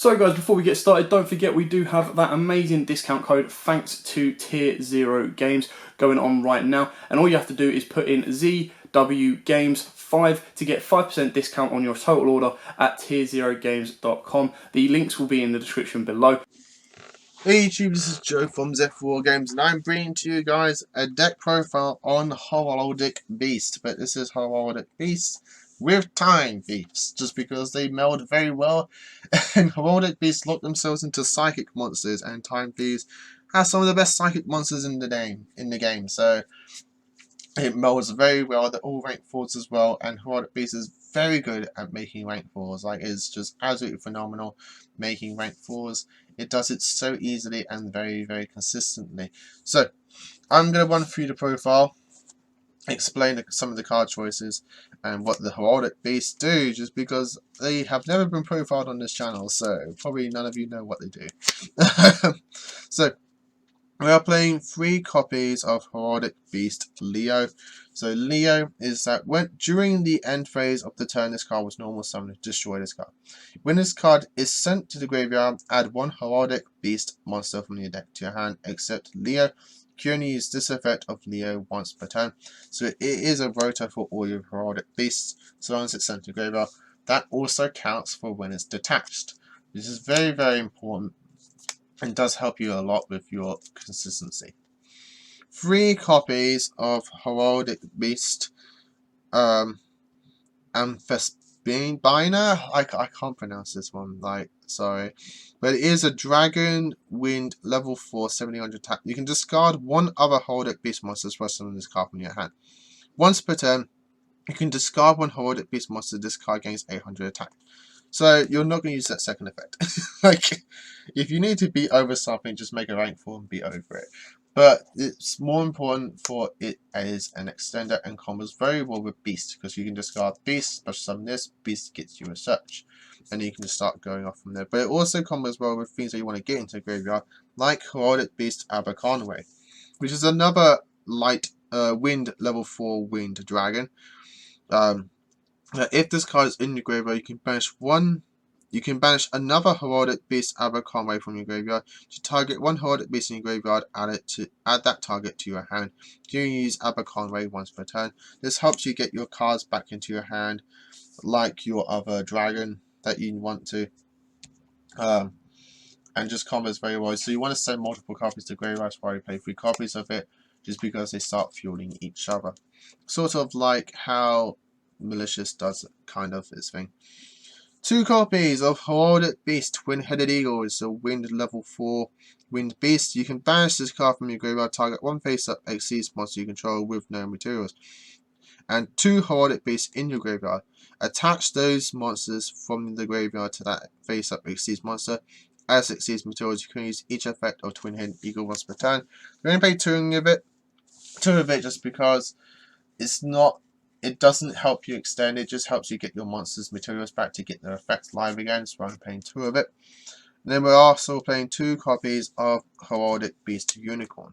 So guys, before we get started, don't forget we do have that amazing discount code thanks to Tier 0 Games going on right now. And all you have to do is put in ZW Games 5 to get 5% discount on your total order at tier0games.com. The links will be in the description below. Hey YouTube, this is Joe from Z4 Games, and I'm bringing to you guys a deck profile on Heraldic Beast. But this is Heraldic Beast with Time Thieves, just because they meld very well. And Heraldic Beast lock themselves into psychic monsters, and Time Thieves has some of the best psychic monsters in the game. So it melds very well. They're all rank 4s as well, and Heraldic Beast is very good at making rank 4s. Like, it's just absolutely phenomenal making rank 4s. It does it so easily and very, very consistently. So, I'm going to run through the profile, explain some of the card choices, and what the Heraldic Beasts do, just because they have never been profiled on this channel, so probably none of you know what they do. So, we are playing 3 copies of Heraldic Beast Leo. So Leo is that during the end phase of the turn this card was normal summon to destroy this card. When this card is sent to the graveyard, add 1 Heraldic Beast monster from your deck to your hand, except Leo. You can only use this effect of Leo once per turn. So it is a rota for all your Heraldic Beasts, so long as it's sent to the graveyard. That also counts for when it's detached. This is very, very important and does help you a lot with your consistency. 3 copies of Heraldic Beast Amphespina. I can't pronounce this one, sorry. But it is a Dragon Wind level 4 1700 attack. You can discard 1 other Heraldic Beast monster present on this card from your hand. Once per turn, you can discard 1 Heraldic Beast monster. This card gains 800 attack. So you're not going to use that second effect. Like, if you need to beat over something, just make a rank 4 and beat over it. But it's more important for it as an extender and combos very well with Beast, because you can discard Beast, special summon this, Beast gets you a search, and you can just start going off from there. But it also combos well with things that you want to get into the graveyard, like Heraldic Beast Aberconway, which is another light wind level 4 wind dragon. If this card is in your graveyard, you can banish another Heraldic Beast Aberconway from your graveyard to target 1 Heraldic Beast in your graveyard. Add that target to your hand. You can use Aberconway once per turn. This helps you get your cards back into your hand, like your other dragon that you want to, and just combos very well. So you want to send multiple copies to graveyard while you play 3 copies of it, just because they start fueling each other. Sort of like how Malicious does kind of its thing. 2 copies of Heraldic Beast Twin-Headed Eagle. It's a wind level 4 wind beast. You can banish this card from your graveyard, target 1 face-up exceeds monster you control with no materials. And 2 Heraldic Beasts in your graveyard. Attach those monsters from the graveyard to that face-up exceeds monster. As it exceeds materials, you can use each effect of Twin-Headed Eagle once per turn. We're going to play 2 of it. 2 of it just because it doesn't help you extend, it just helps you get your monsters' materials back to get their effects live again, so I'm playing 2 of it. And then we're also playing 2 copies of Heraldic Beast Unicorn,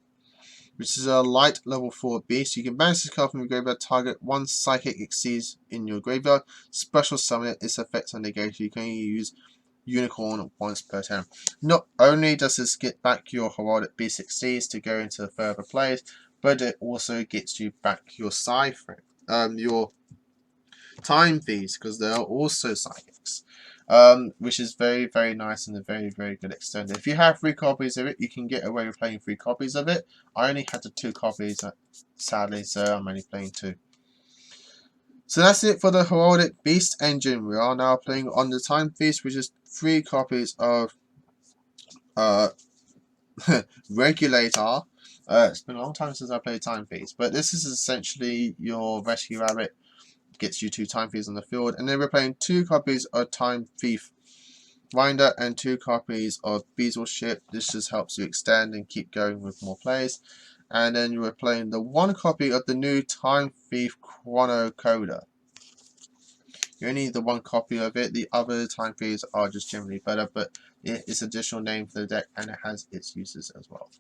which is a light level 4 beast. You can banish this card from your graveyard, target 1 Psychic Exceeds in your graveyard, special summon it, its effects are negated. You can only use Unicorn once per turn. Not only does this get back your Heraldic Beast Exceeds to go into further plays, but it also gets you back your your Time Thieves, because they are also psychics, which is very, very nice and a very, very good extender. If you have 3 copies of it, you can get away with playing 3 copies of it. I only had the 2 copies, sadly, so I'm only playing 2. So that's it for the Heraldic Beast engine. We are now playing on the Time Thieves, which is 3 copies of Regulator. It's been a long time since I played Time Thieves, but this is essentially your Rescue Rabbit. Gets you 2 Time Thieves on the field, and then we're playing 2 copies of Time Thief Winder and 2 copies of Beazle Ship. This just helps you extend and keep going with more plays. And then you were playing the 1 copy of the new Time Thief Chronocoder. You only need the 1 copy of it. The other Time Thieves are just generally better, but it's an additional name for the deck and it has its uses as well.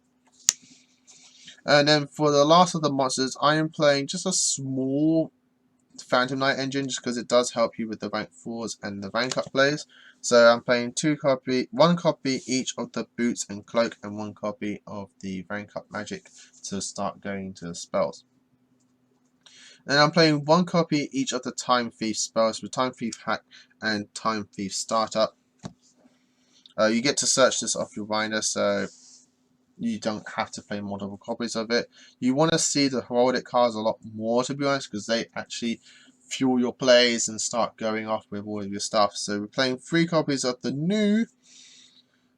And then for the last of the monsters, I am playing just a small Phantom Knight engine, just because it does help you with the rank 4s and the rank up plays. So I'm playing one copy each of the boots and cloak, and one copy of the rank up magic to start going into the spells. And I'm playing one copy each of the Time Thief spells with Time Thief Hack and Time Thief Startup. You get to search this off your binder, so you don't have to play multiple copies of it. You want to see the heraldic cards a lot more, to be honest, because they actually fuel your plays and start going off with all of your stuff. So we're playing 3 copies of the new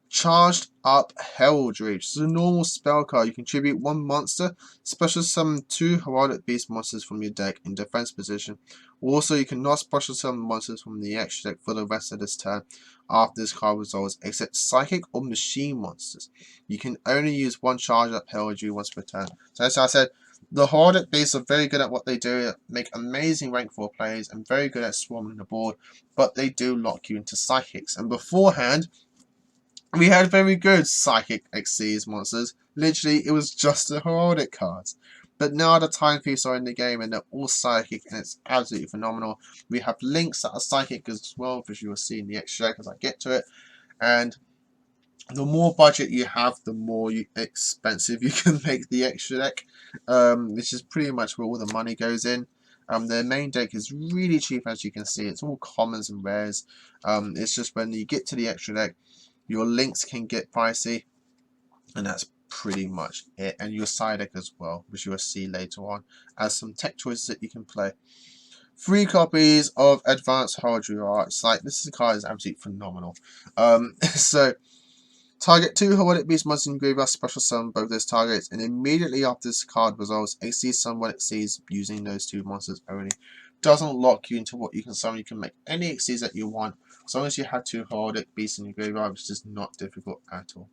Charged Up Heraldry. This is a normal spell card. You contribute 1 monster, special summon 2 heraldic beast monsters from your deck in defense position. Also, you cannot special summon monsters from the extra deck for the rest of this turn after this card resolves, except psychic or machine monsters. You can only use 1 Charged Up Heraldry once per turn. So as I said, the heraldic beasts are very good at what they do, make amazing rank 4 plays, and very good at swarming the board, but they do lock you into psychics. And beforehand, we had very good Psychic Xyz monsters. Literally, it was just the heraldic cards. But now the Time Thieves are in the game and they're all Psychic, and it's absolutely phenomenal. We have links that are Psychic as well, which you will see in the extra deck as I get to it. And the more budget you have, the more expensive you can make the extra deck. This is pretty much where all the money goes in. Their main deck is really cheap, as you can see. It's all commons and rares. It's just when you get to the extra deck, your links can get pricey, and that's pretty much it. And your side deck as well, which you will see later on, as some tech choices that you can play. 3 copies of Advanced Heraldry Arts. Like, this card is absolutely phenomenal. So target 2 heraldic beast monsters in graveyard, special summon both those targets, and immediately after this card resolves, XD summon what it sees using those 2 monsters only. Doesn't lock you into what you can summon. You can make any XDs that you want, as long as you have 2 heraldic beasts in your graveyard, which is not difficult at all.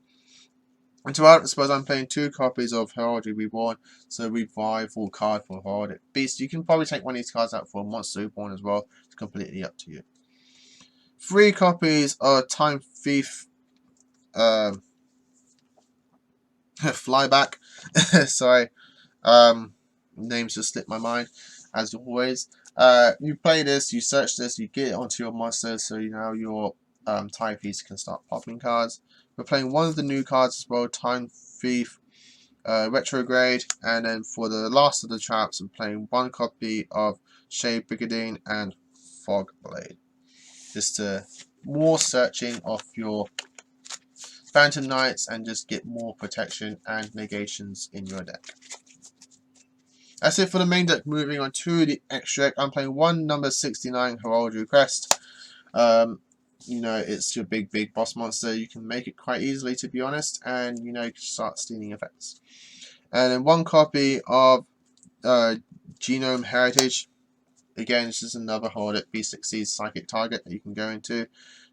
And to add, I suppose I'm playing 2 copies of Heraldry Reborn, so revival card for heraldic beast. You can probably take one of these cards out for a monster reborn as well. It's completely up to you. 3 copies of Time Thief Flyback. Sorry, names just slipped my mind, as always. You play this, you search this, you get it onto your monsters, so you know your Time Thieves can start popping cards. We're playing one of the new cards as well, Time Thief Retrograde, and then for the last of the traps, I'm playing 1 copy of Shade Brigandine and Fog Blade. Just to more searching of your Phantom Knights and just get more protection and negations in your deck. That's it for the main deck. Moving on to the extra deck, I'm playing 1 number 69 Heraldry Crest. You know, it's your big boss monster. You can make it quite easily, to be honest, and you know, you can start stealing effects. And then 1 copy of Genome Heritage. Again, this is another heraldic B6C psychic target that you can go into.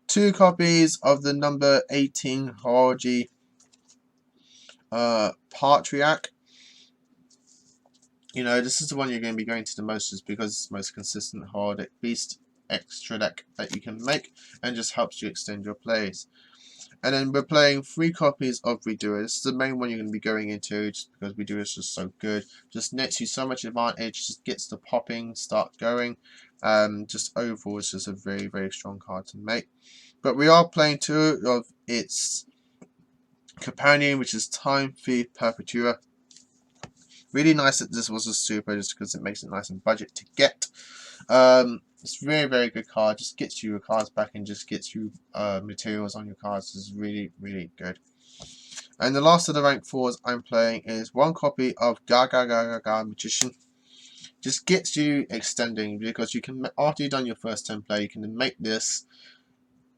2 copies of the number 18 Heraldry Patriarch. You know, this is the one you're going to be going to the most, just because it's the most consistent heraldic beast extra deck that you can make, and just helps you extend your plays. And then we're playing 3 copies of Redo It. This is the main one you're going to be going into, just because Redo It is just so good. Just nets you so much advantage, just gets the popping, start going. Just overall, it's just a very strong card to make. But we are playing 2 of its companion, which is Time Thief Perpetua. Really nice that this was a super, just because it makes it nice and budget to get. It's a very good card. Just gets you your cards back and just gets you materials on your cards. It's really good. And the last of the rank 4s I'm playing is 1 copy of Gaga Magician. Just gets you extending, because you can, after you've done your first 10 play, you can then make this,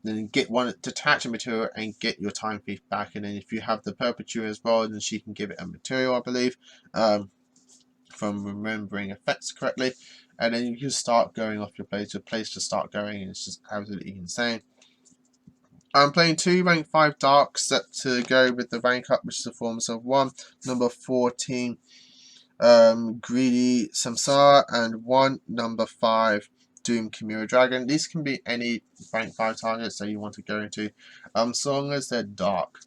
then get one, detach a material and get your Time Thief back. And then if you have the Perpetua as well, then she can give it a material, I believe, from remembering effects correctly. And then you can start going off your place, to start going, and it's just absolutely insane. I'm playing 2 rank 5 dark set to go with the rank up, which is the forms of 1 number 14 Greedy Samsara, and 1 number 5 Doom Chimera Dragon. These can be any rank 5 targets that you want to go into, so long as they're dark.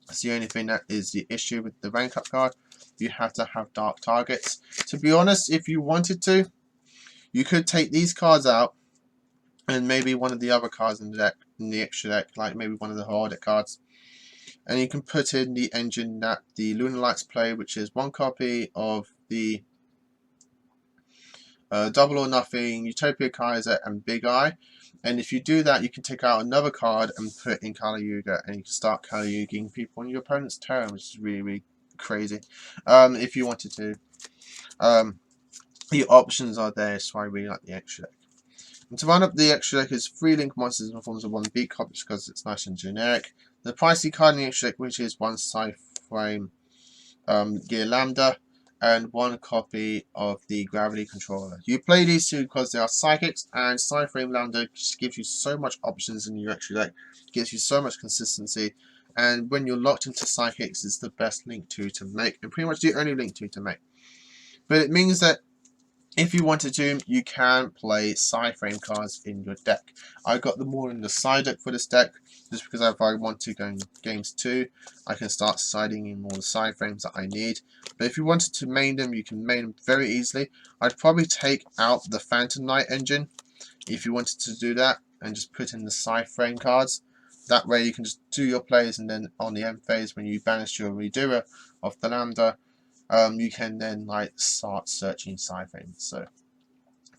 That's the only thing that is the issue with the rank up card. You have to have dark targets. To be honest, if you wanted to, You could take these cards out and maybe one of the other cards in the deck, in the extra deck, like maybe one of the heraldic cards, and you can put in the engine that the Lunar Lights play, which is one copy of the Double or Nothing, Utopia Kaiser, and Big Eye. And if you do that, you can take out another card and put in Kali Yuga, and you can start Kali Yugaing people on your opponent's turn, which is really, really crazy. If you wanted to. The options are there, so I really like the extra deck. And to run up the extra deck is 3 link monsters in the forms of 1 beat copies because it's nice and generic. The pricey card in the extra deck, which is 1 Sci-Frame Gear Lambda, and 1 copy of the Gravity Controller. You play these two because they are psychics, and Sci-Frame Lambda just gives you so much options in your extra deck, gives you so much consistency, and when you're locked into psychics, it's the best link 2 to make, and pretty much the only link 2 to make. But it means that if you wanted to, you can play Sci-Frame cards in your deck. I got them all in the side deck for this deck, just because if I want to go in games 2, I can start siding in all the Sci-Frames that I need. But if you wanted to main them, you can main them very easily. I'd probably take out the Phantom Knight engine, if you wanted to do that, and just put in the Sci-Frame cards. That way you can just do your plays, and then on the end phase, when you banish your redoer of the Lambda, you can then like start searching Sci-Frames. So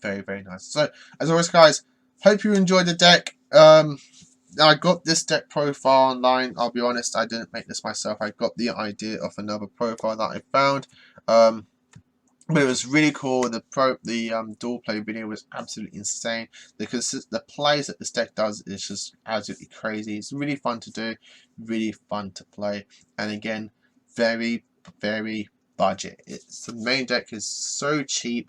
very, very nice. So as always, guys, hope you enjoyed the deck. I got this deck profile online. I'll be honest, I didn't make this myself. I got the idea of another profile that I found. But it was really cool. The dual play video was absolutely insane. The plays that this deck does is just absolutely crazy. It's really fun to do, really fun to play, and again, very, very budget. The main deck is so cheap.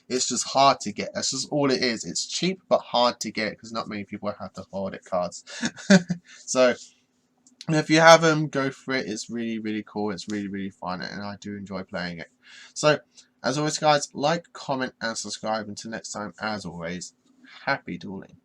It's just hard to get. That's just all it is. It's cheap but hard to get because not many people have the heraldic cards. So if you have them, go for it. It's really, really cool. It's really, really fun, and I do enjoy playing it. So as always, guys, like, comment, and subscribe. Until next time, as always, happy dueling.